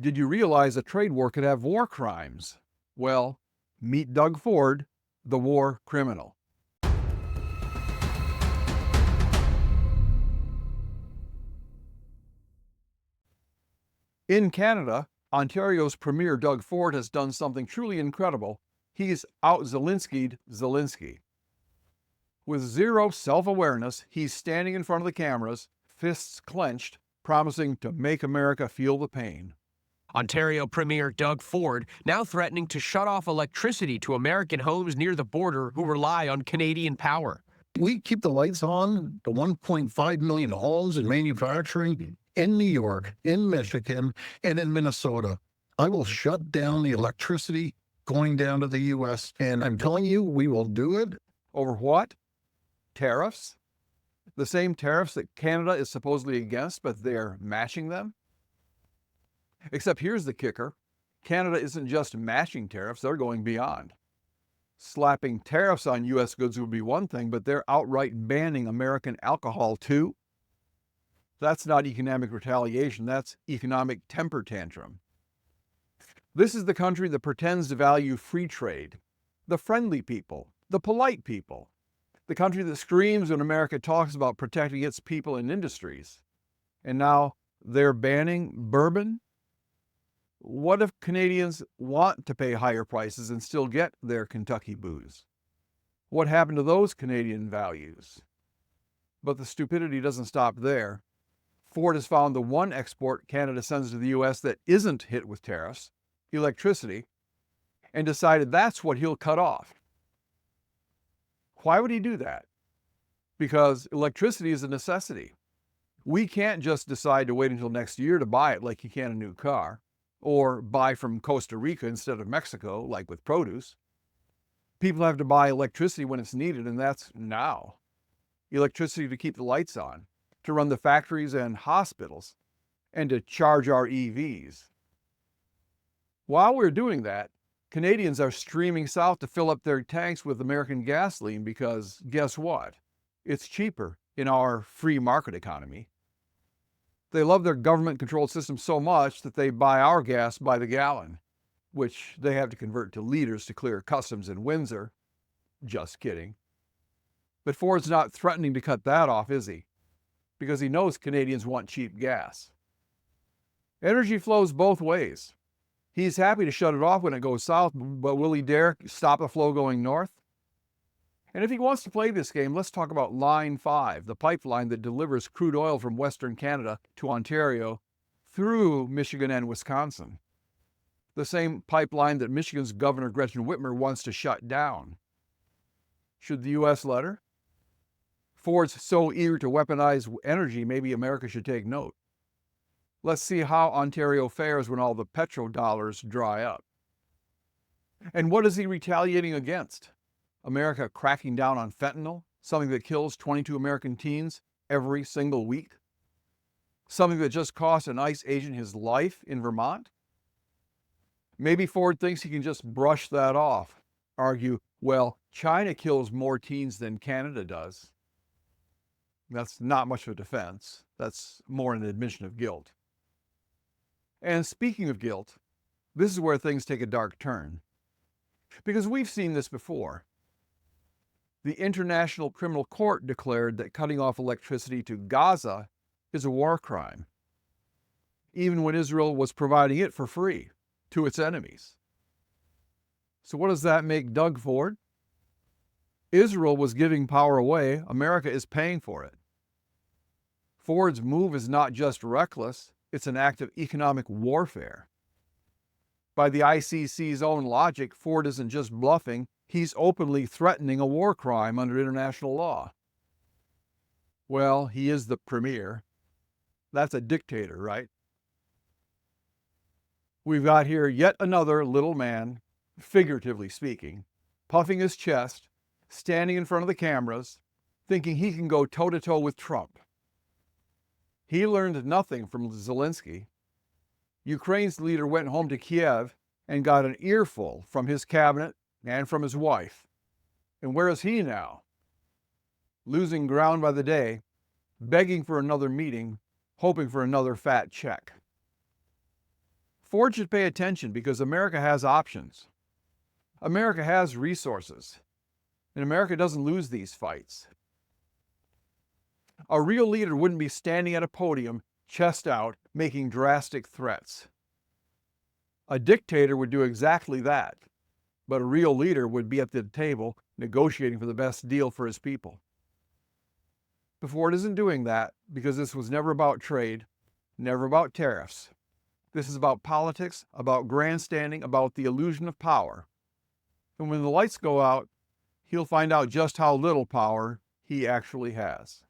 Did you realize a trade war could have war crimes? Well, meet Doug Ford, the war criminal. In Canada, Ontario's Premier Doug Ford has done something truly incredible. He's out-Zelensky'd Zelensky. With zero self-awareness, he's standing in front of the cameras, fists clenched, promising to make America feel the pain. Ontario Premier Doug Ford now threatening to shut off electricity to American homes near the border who rely on Canadian power. We keep the lights on to 1.5 million homes in manufacturing in New York, in Michigan, and in Minnesota. I will shut down the electricity going down to the U.S., and I'm telling you, we will do it. Over what? Tariffs? The same tariffs that Canada is supposedly against, but they're matching them? Except here's the kicker. Canada isn't just matching tariffs, they're going beyond. Slapping tariffs on U.S. goods would be one thing, but they're outright banning American alcohol too. That's not economic retaliation, that's economic temper tantrum. This is the country that pretends to value free trade, the friendly people, the polite people, the country that screams when America talks about protecting its people and industries. And now they're banning bourbon? What if Canadians want to pay higher prices and still get their Kentucky booze? What happened to those Canadian values? But the stupidity doesn't stop there. Ford has found the one export Canada sends to the U.S. that isn't hit with tariffs, electricity, and decided that's what he'll cut off. Why would he do that? Because electricity is a necessity. We can't just decide to wait until next year to buy it like you can a new car, or buy from Costa Rica instead of Mexico, like with produce. People have to buy electricity when it's needed, and that's now. Electricity to keep the lights on, to run the factories and hospitals, and to charge our EVs. While we're doing that, Canadians are streaming south to fill up their tanks with American gasoline because guess what? It's cheaper in our free market economy. They love their government-controlled system so much that they buy our gas by the gallon, which they have to convert to liters to clear customs in Windsor. Just kidding. But Ford's not threatening to cut that off, is he? Because he knows Canadians want cheap gas. Energy flows both ways. He's happy to shut it off when it goes south, but will he dare stop the flow going north? And if he wants to play this game, let's talk about Line 5, the pipeline that delivers crude oil from Western Canada to Ontario through Michigan and Wisconsin. The same pipeline that Michigan's Governor Gretchen Whitmer wants to shut down. Should the U.S. let her? Ford's so eager to weaponize energy, maybe America should take note. Let's see how Ontario fares when all the petrodollars dry up. And what is he retaliating against? America cracking down on fentanyl, something that kills 22 American teens every single week? Something that just cost an ICE agent his life in Vermont? Maybe Ford thinks he can just brush that off, argue, well, China kills more teens than Canada does. That's not much of a defense. That's more an admission of guilt. And speaking of guilt, this is where things take a dark turn. Because we've seen this before. The International Criminal Court declared that cutting off electricity to Gaza is a war crime, even when Israel was providing it for free to its enemies. So what does that make Doug Ford? Israel was giving power away, America is paying for it. Ford's move is not just reckless, it's an act of economic warfare. By the ICC's own logic, Ford isn't just bluffing, he's openly threatening a war crime under international law. Well, he is the premier. That's a dictator, right? We've got here yet another little man, figuratively speaking, puffing his chest, standing in front of the cameras, thinking he can go toe-to-toe with Trump. He learned nothing from Zelensky. Ukraine's leader went home to Kiev and got an earful from his cabinet and from his wife. And where is he now? Losing ground by the day, begging for another meeting, hoping for another fat check. Ford should pay attention because America has options. America has resources, and America doesn't lose these fights. A real leader wouldn't be standing at a podium, chest out, making drastic threats. A dictator would do exactly that, but a real leader would be at the table negotiating for the best deal for his people. But Ford isn't doing that because this was never about trade, never about tariffs. This is about politics, about grandstanding, about the illusion of power. And when the lights go out, he'll find out just how little power he actually has.